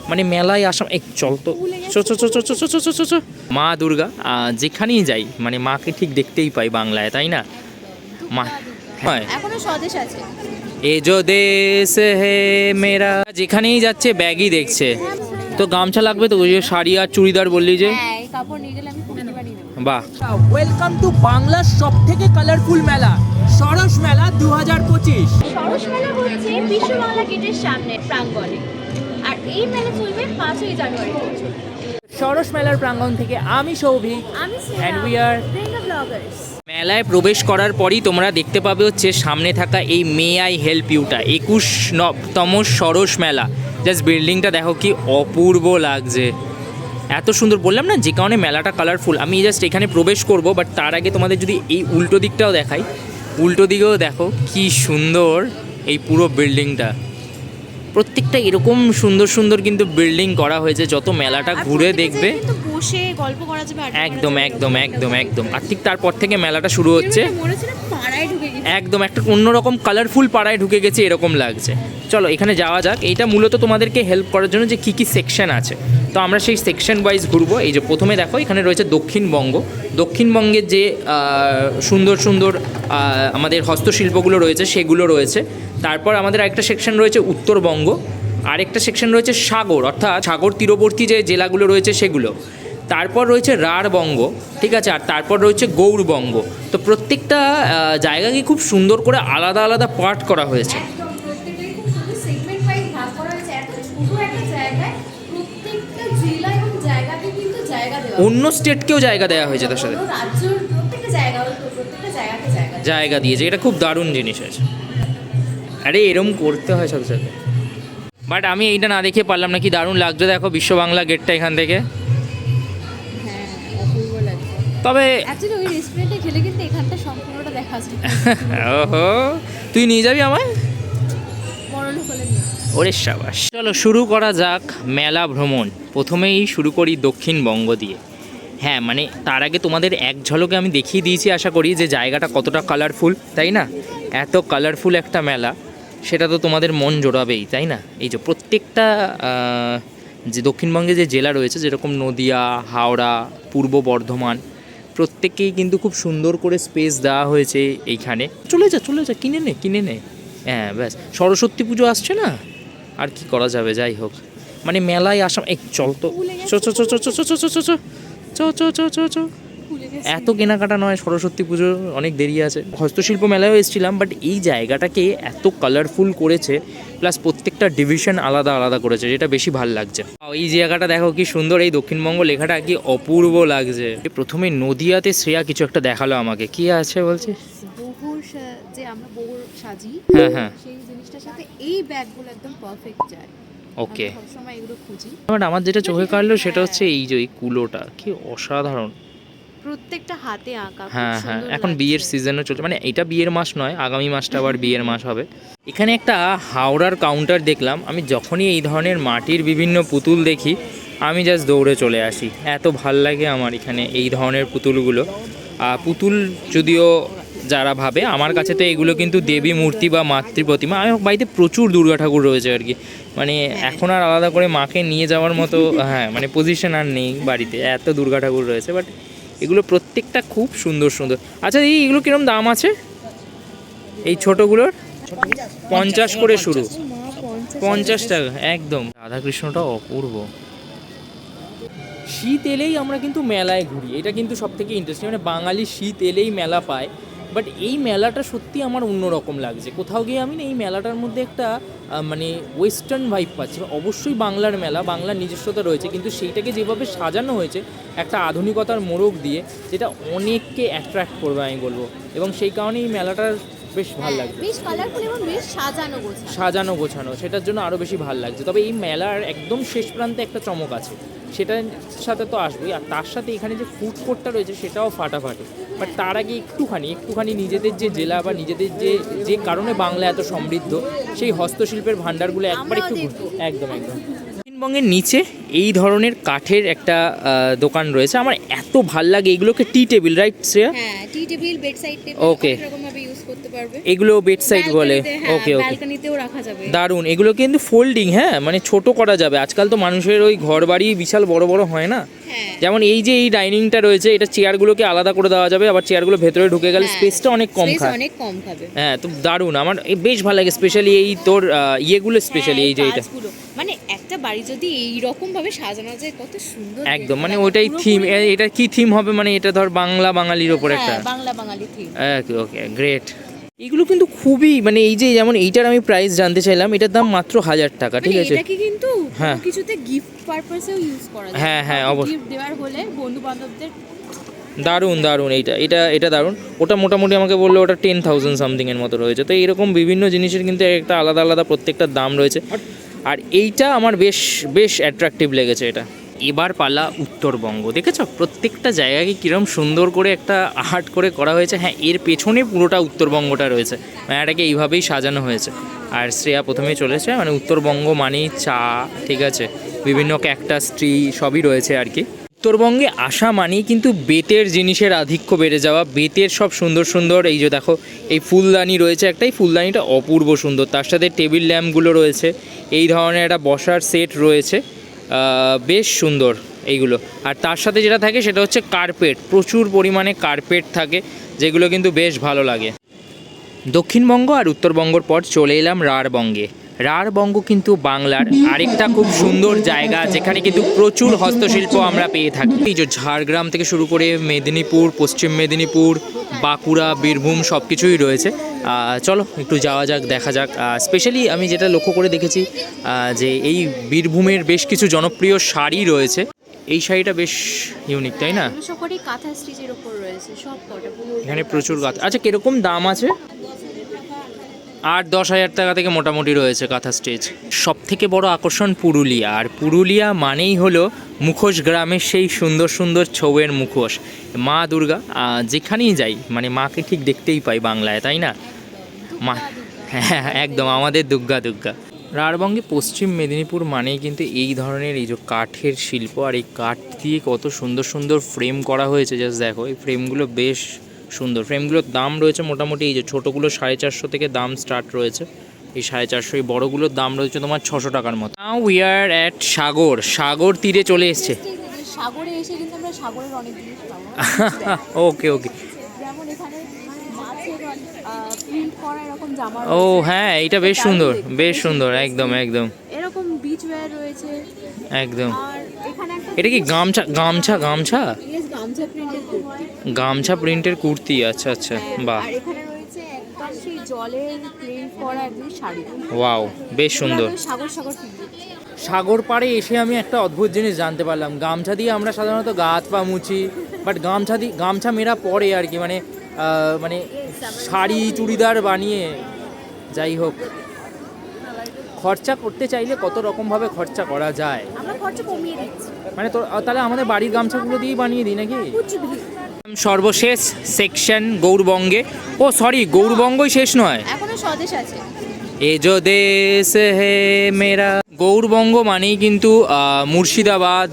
মানে মেলায় আসা এক চল তো চো চো চো চো চো চো চো চো চো। মা দুর্গা যেখানেই যাই মানে মাকে ঠিক দেখতেই পাই বাংলায়, তাই না? মা হ্যাঁ, এখনো স্বদেশ আছে। এ যো দেশ হে মেরা, যেখানেই যাচ্ছে ব্যাগই দেখছে। তো গামছা লাগবে তো, ওই যে শাড়ি আর চুড়িদার বললি যে, হ্যাঁ, এই কাপড় নিয়ে গেলে আমি কিনে বানিয়ে দেবো। বাহ। ওয়েলকাম টু বাংলার সব থেকে কালারফুল মেলা, সরস মেলা 2025। সরস মেলা হচ্ছে বিশ্ব বাংলা গেটের সামনে প্রাঙ্গণে, আর এই মেলা চলবে 5ই জানুয়ারি পর্যন্ত। সরস মেলার প্রাঙ্গণ থেকে আমি সৌভিক আমি and we are ব্রেঙ্গা ব্লগার্স। মেলায় প্রবেশ করার পরই তোমরা দেখতে পাবে হচ্ছে সামনে থাকা এই মে আই হেল্প ইউটা 21তম সরস মেলা। জাস্ট বিল্ডিংটা দেখো কি অপূর্ব লাগছে, এত সুন্দর। বললাম না যে কারণে মেলাটা কালারফুল। আমি জাস্ট এখানে প্রবেশ করব, বাট তার আগে তোমাদের যদি এই উল্টো দিকটাও দেখাই, উল্টো দিকেও দেখো কি সুন্দর এই পুরো বিল্ডিংটা। প্রত্যেকটা এরকম সুন্দর সুন্দর কিন্তু বিল্ডিং করা হয়েছে, যত মেলাটা ঘুরে দেখবে। কিন্তু বসে গল্প করা যাবে, আড্ডা একদম মারা যাবে, একদম একদম একদম। আর ঠিক তারপর থেকে মেলাটা শুরু হচ্ছে। মনে হচ্ছে না পাড়ায় ঢুকে গেছি। একদম একটা অন্যরকম কালারফুল পাড়ায় ঢুকে গেছে এরকম লাগছে। চলো এখানে যাওয়া যাক। এইটা মূলত তোমাদেরকে হেল্প করার জন্য যে কী কী সেকশন আছে, তো আমরা সেই সেকশন ওয়াইজ ঘুরবো। এই যে প্রথমে দেখো এখানে রয়েছে দক্ষিণবঙ্গ। দক্ষিণবঙ্গের যে সুন্দর সুন্দর আমাদের হস্তশিল্পগুলো রয়েছে সেগুলো রয়েছে। তারপর আমাদের আরেকটা সেকশন রয়েছে উত্তরবঙ্গ, আরেকটা সেকশন রয়েছে সাগর, অর্থাৎ সাগর তীরবর্তী যে জেলাগুলো রয়েছে সেগুলো। তারপর রয়েছে রাঢ়বঙ্গ, ঠিক আছে, আর তারপর রয়েছে গৌড়বঙ্গ। তো প্রত্যেকটা জায়গাকে খুব সুন্দর করে আলাদা আলাদা পার্ট করা হয়েছে। প্রত্যেকটাই খুব সুন্দর সেগমেন্ট ওয়াইজ ভাগ করা হয়েছে। এত ছোট একটা জায়গায় প্রত্যেকটা জেলা এবং জায়গাকে কিন্তু জায়গা দেওয়া, অন্য স্টেটকেও জায়গা দেওয়া হয়েছে তার সাথে, রাজ্যের প্রত্যেকটা জায়গা, প্রত্যেকটা জায়গাকে জায়গা দিয়েছে। এটা খুব দারুণ জিনিস আছে। আরে এরম করতে হয় সাথে সাথে। বাট আমি এইটা না দেখে পারলাম না, কি দারুণ লাগছে দেখো বিশ্ব বাংলা গেটটা এখান থেকে। হ্যাঁ, অপূর্ব লাগছে। তবে অ্যাকচুয়ালি ওই রেস্টুরেন্টে খেলে কিন্তু এখানটা সম্পূর্ণটা দেখা যায়। ওহো, তুই নিয়ে যাবি আমায়? বড়লোক হলে নিয়ে। ওরে সাবাস। চলো শুরু করা যাক মেলা ভ্রমণ। প্রথমেই শুরু করি দক্ষিণবঙ্গ দিয়ে। হ্যাঁ মানে তার আগে তোমাদের এক ঝলকে আমি দেখিয়ে দিয়েছি আশা করি যে জায়গাটা কতটা কালারফুল, তাই না? এত কালারফুল একটা মেলা, সেটা তো তোমাদের মন জোড়াবেই, তাই না? এই যে প্রত্যেকটা যে দক্ষিণবঙ্গে যে জেলা রয়েছে, যেরকম নদিয়া, হাওড়া, পূর্ব বর্ধমান, প্রত্যেককেই কিন্তু খুব সুন্দর করে স্পেস দেওয়া হয়েছে এইখানে। চলে যা কিনে নে। হ্যাঁ ব্যাস, সরস্বতী পুজো আসছে না, আর কি করা যাবে, যাই হোক মানে মেলায় আসা এক চল তো চো চো চো চো চো চো চো চো চো চো চো চো চো চো। এত কেনাকাটা নয়, সরস্বতী পুজোর অনেক দেরি আছে। হস্তশিল্প মেলায়ও এসেছিলাম, বাট এই জায়গাটাকে এত কালারফুল করেছে, প্লাস প্রত্যেকটা ডিভিশন আলাদা আলাদা করেছে, যেটা বেশি ভাল লাগছে। এই জায়গাটা দেখো কি সুন্দর, এই দক্ষিণবঙ্গ লেখাটা কি অপূর্ব লাগছে। প্রথমে নদিয়াতে শ্রেয়া কিছু একটা দেখালো আমাকে, কি আছে বলছি, যে আমরা বহুর সাজি, হ্যাঁ সেই জিনিসটার সাথে এই ব্যাগগুলো একদম পারফেক্ট যায়। ওকে। সব সময় এগুলো খুঁজি। বাট আমার যেটা চোখে কাটলো সেটা হচ্ছে এই যে এই কুলোটা, কি অসাধারণ। প্রত্যেকটা হাতে আঁকা, খুব হ্যাঁ, সুন্দর এখন লাগছে। বিয়ের সিজনও চলছে, মানে এটা বিয়ের মাস নয়, আগামী মাসটা আবার বিয়ের মাস হবে। এখানে একটা হাওড়ার কাউন্টার দেখলাম। আমি যখনই এই ধরনের মাটির বিভিন্ন পুতুল দেখি আমি জাস্ট দৌড়ে চলে আসি, এত ভাল লাগে আমার এখানে এই ধরনের পুতুলগুলো। পুতুল যদিও যারা ভাবে, আমার কাছে তো এগুলো কিন্তু দেবী মূর্তি বা মাতৃ প্রতিমা। আমার বাড়িতে প্রচুর দুর্গা ঠাকুর রয়েছে আর কি, মানে এখন আর আলাদা করে মাকে নিয়ে যাওয়ার মতো হ্যাঁ মানে পজিশন আর নেই বাড়িতে, এত দুর্গা ঠাকুর রয়েছে। বাট এগুলো প্রত্যেকটা খুব সুন্দর সুন্দর। আচ্ছা এইগুলো কিরম দাম আছে এই ছোটোগুলোর? 50 করে শুরু, 50 টাকা একদম। রাধাকৃষ্ণটা অপূর্ব। শীত এলেই আমরা কিন্তু মেলায় ঘুরি, এটা কিন্তু সব থেকে ইন্টারেস্টিং। মানে বাঙালি শীত এলেই মেলা পায়, বাট এই মেলাটা সত্যি আমার অন্যরকম লাগছে। কোথাও গিয়ে আমি না এই মেলাটার মধ্যে একটা মানে ওয়েস্টার্ন ভাইব পাচ্ছি। অবশ্যই বাংলার মেলা, বাংলার নিজস্বতা রয়েছে, কিন্তু সেইটাকে যেভাবে সাজানো হয়েছে একটা আধুনিকতার মোড়ক দিয়ে, যেটা অনেককে অ্যাট্রাক্ট করবে আমি বলবো। এবং সেই কারণেই এই মেলাটার বেশ ভালো লাগছে, বেশ কালারফুল এবং বেশ সাজানো গোছানো, সেটার জন্য আরও বেশি ভালো লাগছে। তবে এই মেলার একদম শেষ প্রান্তে একটা চমক আছে, সেটার সাথে তো আসবেই, আর তার সাথে এখানে যে ফুড কোর্টটা রয়েছে সেটাও ফাটাফাটি। বাট তার আগে একটুখানি নিজেদের যে জেলা বা নিজেদের যে কারণে বাংলা এত সমৃদ্ধ, সেই হস্তশিল্পের ভাণ্ডারগুলো একবার একটু একদম দক্ষিণবঙ্গের নিচে এই ধরনের কাঠের একটা দোকান রয়েছে। আমার এত ভাল লাগে এগুলোকে, টি টেবিল, রাইট শ্রেয়া? হ্যাঁ, tea table, bed side table Okay. এরকম ভাবে ইউজ করতে পারবে। এগুলো বেড সাইড বলে। ওকে ওকে, ব্যালকনিতেও রাখা যাবে। দারুণ। এগুলো কিন্তু ফোল্ডিং, হ্যাঁ মানে ছোট করা যাবে। আজকাল তো মানুষের ওই ঘর বাড়ি বিশাল বড় বড় হয় না, হ্যাঁ যেমন এই যে এই ডাইনিংটা রয়েছে, এটা চেয়ারগুলোকে আলাদা করে দেওয়া যাবে, আবার চেয়ারগুলো ভেতরে ঢুকে গেলে স্পেসটা অনেক কম স্পেস খায়। অনেক কম খাবে। হ্যাঁ তো দারুণ, আমার বেশ ভালো লাগে স্পেশালি এই তোর ইয়েগুলো, স্পেশালি এই যে এটা কাজগুলো, মানে একটা বাড়ি যদি এই রকম ভাবে সাজানো যায় কত সুন্দর একদম, দেখতে মানে লাগে। ওইটাই থিম। পুরোপুরি- এটা কি থিম হবে, মানে এটা ধর বাংলা বাঙালির ওপর একটা। হ্যাঁ, বাংলা বাঙালি থিম। ওকে ওকে, গ্রেট। এগুলো কিন্তু খুবই, মানে এই যে যেমন এইটার আমি প্রাইস জানতে চাইলাম, এটার দাম মাত্র 1000 টাকা, ঠিক আছে? এটাকে কিন্তু হ্যাঁ। কোনো কিছুতে গিফট পারপাসেও ইউজ করা যায়। হ্যাঁ, হ্যাঁ, অবশ্যই। গিফট দেওয়ার হলে বন্ধু বান্ধবদের দারুণ দারুণ, এইটা এটা এটা দারুণ। ওটা মোটামুটি আমাকে বললো ওটা 10,000 সামথিং এর মতো রয়েছে। তো এরকম বিভিন্ন জিনিসের কিন্তু একটা আলাদা আলাদা প্রত্যেকটার দাম রয়েছে, আর এইটা আমার বেশ বেশ অ্যাট্রাকটিভ লেগেছে এটা। এবার পালা উত্তরবঙ্গ। দেখেছো প্রত্যেকটা জায়গাকে কিরম সুন্দর করে একটা আর্ট করে করা হয়েছে। হ্যাঁ, এর পেছনে পুরোটা উত্তরবঙ্গটা রয়েছে, মানে এটাকে এইভাবেই সাজানো হয়েছে। আর শ্রেয়া প্রথমেই চলেছে, মানে উত্তরবঙ্গ মানেই চা, ঠিক আছে, বিভিন্ন ক্যাকটাস ট্রি সবই রয়েছে আর কি। উত্তরবঙ্গে আসা মানেই কিন্তু বেতের জিনিসের আধিক্য বেড়ে যাওয়া। বেতের সব সুন্দর সুন্দর, এই যে দেখো এই ফুলদানি রয়েছে একটা, এই ফুলদানিটা অপূর্ব সুন্দর, তার সাথে টেবিল ল্যাম্পগুলো রয়েছে, এই ধরনের একটা বসার সেট রয়েছে, বেশ সুন্দর এইগুলো। আর তার সাথে যেটা থাকে সেটা হচ্ছে কার্পেট, প্রচুর পরিমাণে কার্পেট থাকে, যেগুলো কিন্তু বেশ ভালো লাগে। দক্ষিণবঙ্গ আর উত্তরবঙ্গর পর চলে এলাম রাঢ়বঙ্গে। রাঢ়বঙ্গ কিন্তু বাংলার আরেকটা খুব সুন্দর জায়গা, যেখানে কিন্তু প্রচুর হস্তশিল্প আমরা পেয়ে থাকি। এই যে ঝাড়গ্রাম থেকে শুরু করে মেদিনীপুর, পশ্চিম মেদিনীপুর, বাঁকুড়া, বীরভূম সব কিছুই রয়েছে। চলো একটু যাওয়া যাক, দেখা যাক। স্পেশালি আমি যেটা লক্ষ্য করে দেখেছি যে এই বীরভূমের বেশ কিছু জনপ্রিয় শাড়ি রয়েছে। এই শাড়িটা বেশ ইউনিক, তাই না? সবকটাই কাঁথা স্টিচের উপর রয়েছে, সব কটা পুরো। এখানে প্রচুর গাছ। আচ্ছা, কিরকম দাম আছে? 8-10 হাজার টাকা থেকে মোটামুটি রয়েছে কাঁথা স্টেজ। সব থেকে বড় আকর্ষণ পুরুলিয়া, আর পুরুলিয়া মানেই হলো মুখোশ গ্রামের সেই সুন্দর সুন্দর ছৌয়ের মুখোশ। মা দুর্গা, যেখানেই যাই মানে মাকে ঠিক দেখতেই পাই বাংলায়, তাই না? মা, হ্যাঁ একদম, আমাদের দুর্গা দুর্গা। রাঢ়বঙ্গে পশ্চিম মেদিনীপুর মানেই কিন্তু এই ধরনের এই যে কাঠের শিল্প, আর এই কাঠ দিয়ে কত সুন্দর সুন্দর ফ্রেম করা হয়েছে। জাস্ট দেখো, এই ফ্রেমগুলো বেশ সুন্দর। ফ্রেমগুলোর দাম রয়েছে মোটামুটি, এই যে ছোটোগুলো 450 থেকে দাম স্টার্ট রয়েছে, এই 450, এই বড়োগুলোর দাম রয়েছে তোমার 600 টাকার মতো। নাও উই আর অ্যাট সাগর তীরে চলে এসছে। সাগরে এসে কিন্তু আমরা সাগরের অনেক জিনিস পাবো। ওকে ওকে, যেমন এখানে মাছের প্রিন্ট করা এরকম জামা ও রয়েছে। হ্যাঁ, এইটা বেশ সুন্দর, বেশ সুন্দর, একদম একদম এরকম বিচ ওয়্যার রয়েছে। একদম। আর এখানে একটা এটা কি গামছা গামছা গামছা ইয়েস, গামছা প্রিন্টের কুর্তি। গামছা প্রিন্টের কুর্তি? আচ্ছা আচ্ছা, বাহ, আর এখানে রয়েছে একদম সেই জলের প্রিন্ট করা একদম শাড়ি। ওয়াও, বেশ সুন্দর। এগুলো সাগর সাগর ফিল। সাগর পাড়ে এসে আমি একটা অদ্ভুত জিনিস জানতে পারলাম। গামছা দিয়ে আমরা সাধারণত গা হাত পা মুছি, বাট গামছা মেরা পরে আর কি, মানে মানে শাড়ি চুড়িদার বানিয়ে, যাই হোক, খরচা করতে চাইলে কত রকমভাবে খরচা করা যায়। আমরা খরচা কমিয়ে দিচ্ছি। মানে তোর তাহলে আমাদের বাড়ির গামছাগুলো দিয়েই বানিয়ে দিই নাকি? কুচবিহার সর্বশেষ সেকশন গৌরবঙ্গে। ও সরি, গৌরবঙ্গই শেষ নয়, এখনো স্বদেশ আছে। এ যো দেশ হে মেরা। গৌরবঙ্গ মানেই কিন্তু মুর্শিদাবাদ,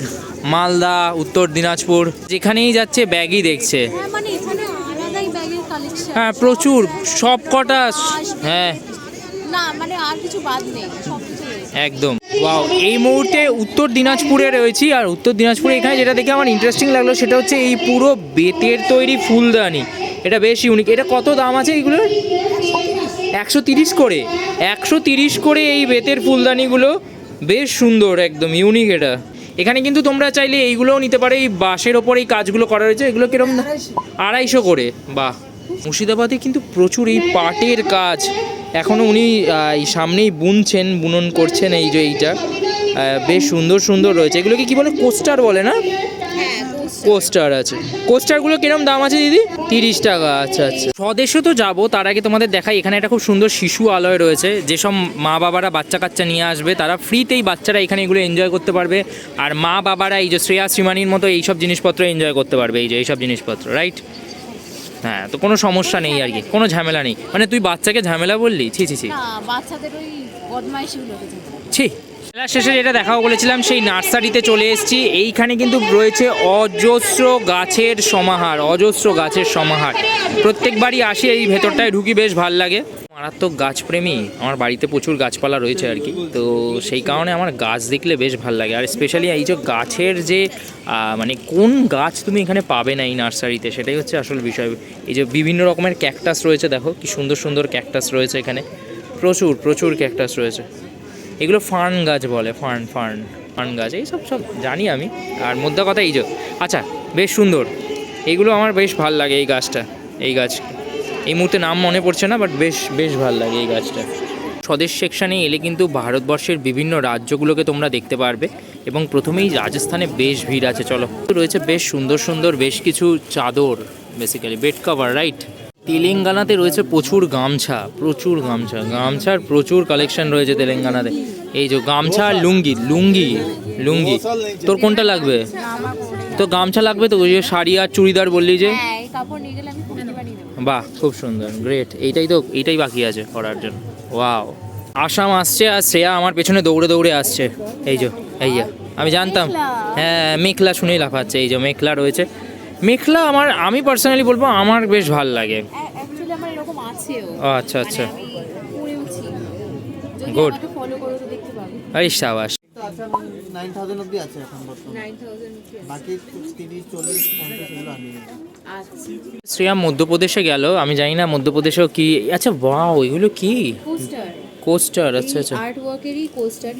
মালদা, উত্তর দিনাজপুর, যেখানেই যাচ্ছে ব্যাগই দেখছে। হ্যাঁ, মানে এখানে আলাদাই ব্যাগের কালেকশন। হ্যাঁ প্রচুর, সব কটা। হ্যাঁ না, মানে আর কিছু বাদ নেই, সব কিছু রয়েছে। একদম। ওয়াও, এই মুহূর্তে উত্তর দিনাজপুরে রয়েছি, আর উত্তর দিনাজপুরে এখানে যেটা দেখে আমার ইন্টারেস্টিং লাগলো সেটা হচ্ছে এই পুরো বেতের তৈরি ফুলদানি। এটা বেশ ইউনিক। এটা কত দাম আছে এইগুলোর? 130 করে, 130 করে এই বেতের ফুলদানিগুলো, বেশ সুন্দর, একদম ইউনিক এটা। এখানে কিন্তু তোমরা চাইলে এইগুলোও নিতে পারো, এই বাঁশের ওপর এই কাজগুলো করা রয়েছে, এগুলো কিরকম? 250 করে, বাহ। মুর্শিদাবাদে কিন্তু প্রচুর এই পাটের কাজ, এখনও উনি এই সামনেই বুনন করছেন, এই যে এইটা বেশ সুন্দর সুন্দর রয়েছে। এগুলোকে কি বলে? কোস্টার বলে না? হ্যাঁ, কোস্টার আছে। কোস্টারগুলো কিরম দাম আছে দিদি? 30 টাকা। আচ্ছা আচ্ছা। স্বদেশে তো যাবো, তার আগে তোমাদের দেখাই, এখানে একটা খুব সুন্দর শিশু আলয় রয়েছে। যেসব মা বাবারা বাচ্চা কাচ্চা নিয়ে আসবে, তারা ফ্রিতেই বাচ্চারা এখানে এগুলো এনজয় করতে পারবে। আর মা বাবারা এই যে শ্রেয়া শ্রীমানির মতো এইসব জিনিসপত্র এনজয় করতে পারবে, এই যে এইসব জিনিসপত্র, রাইট? হ্যাঁ, তো কোনো সমস্যা নেই আর কি, কোনো ঝামেলা নেই। মানে তুই বাচ্চাকে ঝামেলা বললি? ছি ছি ছি না, বাচ্চাদের ওই বদমাইশিগুলো দেখে। ছি, মেলা শেষে যেটা দেখাও বলেছিলাম সেই নার্সারিতে চলে এসেছি। এইখানে কিন্তু রয়েছে অজস্র গাছের সমাহার, অজস্র গাছের সমাহার। প্রত্যেকবারই আসি এই ভেতরটায় ঢুকি, বেশ ভাল লাগে। মারাত্মক গাছপ্রেমী, আমার বাড়িতে প্রচুর গাছপালা রয়েছে আর কি, তো সেই কারণে আমার গাছ দেখলে বেশ ভাল লাগে। আর স্পেশালি এই যে গাছের যে মানে কোন গাছ তুমি এখানে পাবে না এই নার্সারিতে, সেটাই হচ্ছে আসল বিষয়। এই যে বিভিন্ন রকমের ক্যাকটাস রয়েছে, দেখো কি সুন্দর সুন্দর ক্যাকটাস রয়েছে এখানে, প্রচুর প্রচুর ক্যাকটাস রয়েছে। এগুলো ফার্ন গাছ বলে, ফার্ন গাছ, এইসব সব জানি আমি। আর মধ্যে কথা এই যে, আচ্ছা বেশ সুন্দর, এইগুলো আমার বেশ ভাল লাগে। এই গাছটা, এই গাছ এই মুহূর্তে নাম মনে পড়ছে না, বাট বেশ বেশ ভাল লাগে এই গাছটা। স্বদেশ সেকশানে এলে কিন্তু ভারতবর্ষের বিভিন্ন রাজ্যগুলোকে তোমরা দেখতে পারবে। এবং প্রথমেই রাজস্থানে বেশ ভিড় আছে, চলো। রয়েছে বেশ সুন্দর সুন্দর বেশ কিছু চাদর, বেসিক্যালি বেড কভার, রাইট। তেলেঙ্গানাতে রয়েছে প্রচুর গামছা, গামছার প্রচুর কালেকশন রয়েছে তেলেঙ্গানাতে। এই যে গামছা আর লুঙ্গি, লুঙ্গি তোর কোনটা লাগবে? তো গামছা লাগবে তো, ওই যে শাড়ি আর চুড়িদার বললি যে, বাহ খুব সুন্দর, গ্রেট। এইটাই বাকি আছে করার জন্য। ওয়াও, আসাম আসছে আর শ্রেয়া আমার পেছনে দৌড়ে দৌড়ে আসছে। এই যে আমি জানতাম, হ্যাঁ মেখলা শুনেই লাফাচ্ছে। এই যে মেখলা রয়েছে, মেখলা আমি পার্সোনালি বলবো আমার বেশ ভাল লাগে। আচ্ছা আচ্ছা, গুড, আরে সাবাস। আচ্ছা 9000 অবধি আছে এখন বর্তমানে, 9000 বাকি 30 40 50 এগুলো আনি। শ্রেয়া মধ্যপ্রদেশে গেল, আমি জানি না মধ্যপ্রদেশেও কি। আচ্ছা ওয়াও, এগুলো কি? কোস্টার। আচ্ছা আচ্ছা, আর্ট ওয়ার্কেরই কোস্টার,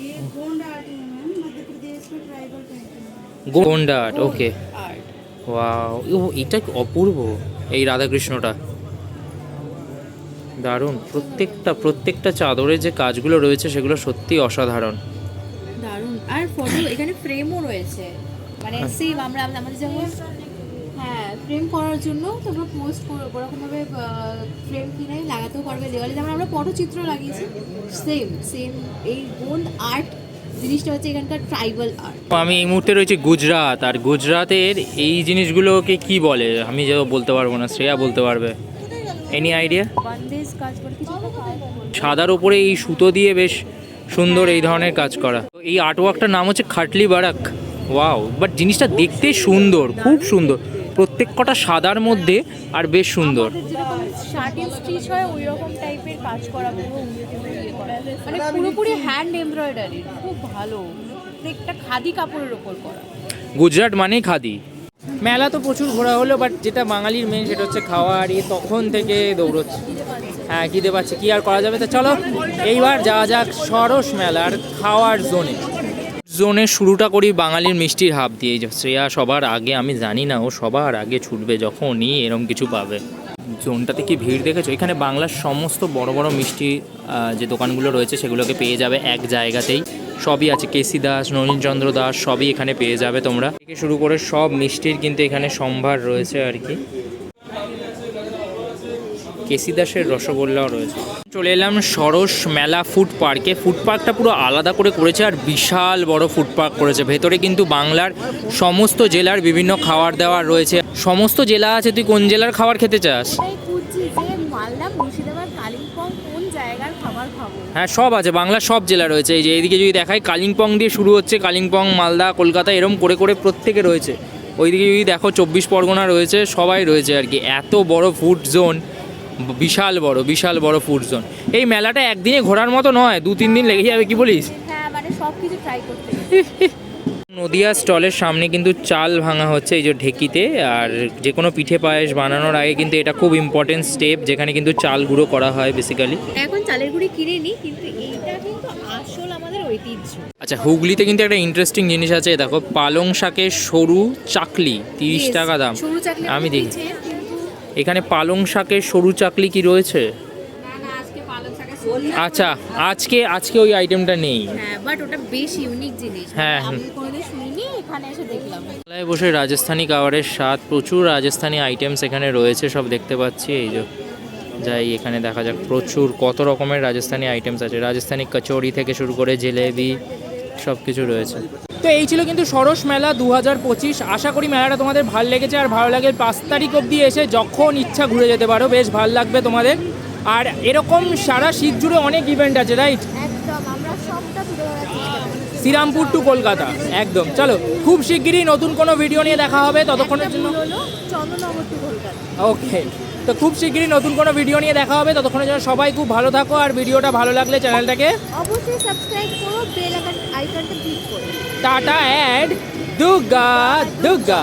গোন্ডা আর্ট, ওকে। ওয়াও, এটা অপূর্ব, এই রাধাকৃষ্ণটা দারুণ। প্রত্যেকটা চাদরে যে কাজগুলো রয়েছে সেগুলো সত্যি অসাধারণ, দারুণ। আর ফটো এখানে ফ্রেমও রয়েছে, মানে সেম আমাদের যেমন, হ্যাঁ ফ্রেম করার জন্য তোমরা পোস্ট ওরকমভাবে ফ্রেম কিনে লাগাতেও পারবে দেওয়ালে, যেমন আমরা পটচিত্র লাগিয়েছি, সেম এই গোন্ড আর্ট জিনিসটা হচ্ছে এখানকার ট্রাইবাল আর্ট। আমি এই মুহূর্তে রয়েছে গুজরাট, আর গুজরাটের এই জিনিসগুলোকে কি বলে আমি যে বলতে পারবো না, শ্রেয়া বলতে পারবে। Any idea? বান্দেজ কাজ করে কিছু, সাদার উপরে এই সুতো দিয়ে বেশ সুন্দর এই ধরনের কাজ করা। এই আর্টওয়ার্কটার নাম হচ্ছে খাটলি বারাক। ওয়াও, বাট জিনিসটা দেখতে সুন্দর, খুব সুন্দর, প্রত্যেক কটা সাদার মধ্যে আর বেশ সুন্দর। যেরকম শার্টিং স্টিচ হয় ওই রকম টাইপের কাজ করা, পুরো মানে পুরোপুরি হ্যান্ড এমব্রয়ডারি, খুব ভালো। প্রত্যেকটা খাদি কাপড়ের ওপর করা। গুজরাট মানেই খাদি। মেলা তো প্রচুর ঘোরা হলো, বাট যেটা বাঙালির মেন সেটা হচ্ছে খাওয়া। আর তখন থেকে দৌড়চ্ছে, হ্যাঁ খিদে পাচ্ছে, কি আর করা যাবে। তো চলো এইবার যাওয়া যাক সরস মেলার খাওয়ার জোনে শুরুটা করি বাঙালির মিষ্টির হাব দিয়ে। শ্রেয়া সবার আগে, আমি জানি না ও সবার আগে ছুটবে যখনই এরম কিছু পাবে। জোনটাতে কি ভিড় দেখেছো? এখানে বাংলার সমস্ত বড় বড় মিষ্টি যে দোকানগুলো রয়েছে সেগুলোকে পেয়ে যাবে এক জায়গাতেই। সবই আছে, কেসি দাস, ননীনচন্দ্র দাস, সবই এখানে পেয়ে যাবে তোমরা। থেকে শুরু করে সব মিষ্টির কিন্তু এখানে সম্ভার রয়েছে আর কি। কেসি দাসের রসগোল্লাও রয়েছে। চলে এলাম সরস মেলা ফুড পার্কে। ফুড পার্কটা পুরো আলাদা করে করেছে, আর বিশাল বড় ফুড পার্ক করেছে। ভেতরে কিন্তু বাংলার সমস্ত জেলার বিভিন্ন খাবার দাবার রয়েছে। সমস্ত জেলা আছে, তুই কোন জেলার খাবার খেতে চাস? হ্যাঁ সব আছে, বাংলার সব জেলা রয়েছে। এই যে এইদিকে যদি দেখাই, কালিম্পং দিয়ে শুরু হচ্ছে, কালিম্পং, মালদা, কলকাতা, এরম করে করে প্রত্যেকে রয়েছে। ওইদিকে যদি দেখো 24 পরগনা রয়েছে, সবাই রয়েছে আর কি। এত বড় ফুড জোন, বিশাল বড় ফুড জোন। এই মেলাটা একদিনে ঘোরার মতো নয়, 2-3 দিন লেগে যাবে, কি বলিস? হ্যাঁ মানে সবকিছু ট্রাই করতে। নদিয়া স্টলের সামনে কিন্তু চাল ভাঙা হচ্ছে এই যে ঢেকিতে। আর যে কোনো পিঠে পায়েস বানানোর আগে কিন্তু এটা খুব ইম্পর্টেন্ট স্টেপ, যেখানে কিন্তু চাল গুঁড়ো করা হয় বেসিক্যালি। এখন চালের গুঁড়ি কিনে নি, কিন্তু এইটা কিন্তু আসল আমাদের ঐতিহ্য। আচ্ছা, হুগলিতে কিন্তু একটা ইন্টারেস্টিং জিনিস আছে, দেখো পালং শাকের সরু চাকলি, 30 টাকা দাম। আমি দেখি এখানে পালং শাকের সরু চাকলি কি রয়েছে? আচ্ছা, আজকে ওই আইটেমটা নেই। হ্যাঁ, বাট ওটা বেশ ইউনিক জিনিস। হ্যাঁ, আমি কোনোদিন শুনিনি, এখানে এসে দেখলাম। মেলায় বসে রাজস্থানি খাবারের স্বাদ, প্রচুর রাজস্থানি আইটেমস এখানে রয়েছে, সব দেখতে পাচ্ছি। এই যে যাই এখানে দেখা যাক, প্রচুর কত রকমের রাজস্থানি আইটেমস আছে। রাজস্থানি কচৌরি থেকে শুরু করে জিলেবি, সব কিছু রয়েছে। তো এই ছিল কিন্তু সরস মেলা 2025। আশা করি মেলাটা তোমাদের ভালো লেগেছে। আর ভালো লাগে 5 তারিখ অবধি এসে যখন ইচ্ছা ঘুরে যেতে পারো, বেশ ভালো লাগবে তোমাদের। আর এরকম সারা শীত জুড়ে অনেক ইভেন্ট আছে, রাইট? একদম, আমরা সবটা তুলে ধরার চেষ্টা করি। শ্রীরামপুর টু কলকাতা একদম। চলো খুব শিগগিরই নতুন কোনো ভিডিও নিয়ে দেখা হবে, ততক্ষণের জন্য হলো চন্দননগর টু কলকাতা। ওকে, তো খুব শিগগিরই নতুন কোনো ভিডিও নিয়ে দেখা হবে, ততক্ষণের জন্য সবাই খুব ভালো থাকো। আর ভিডিওটা ভালো লাগলে চ্যানেলটাকে অবশ্যই সাবস্ক্রাইব করো, বেল আইকনটা ক্লিক করো। টাটা অ্যাড দুর্গা দুর্গা।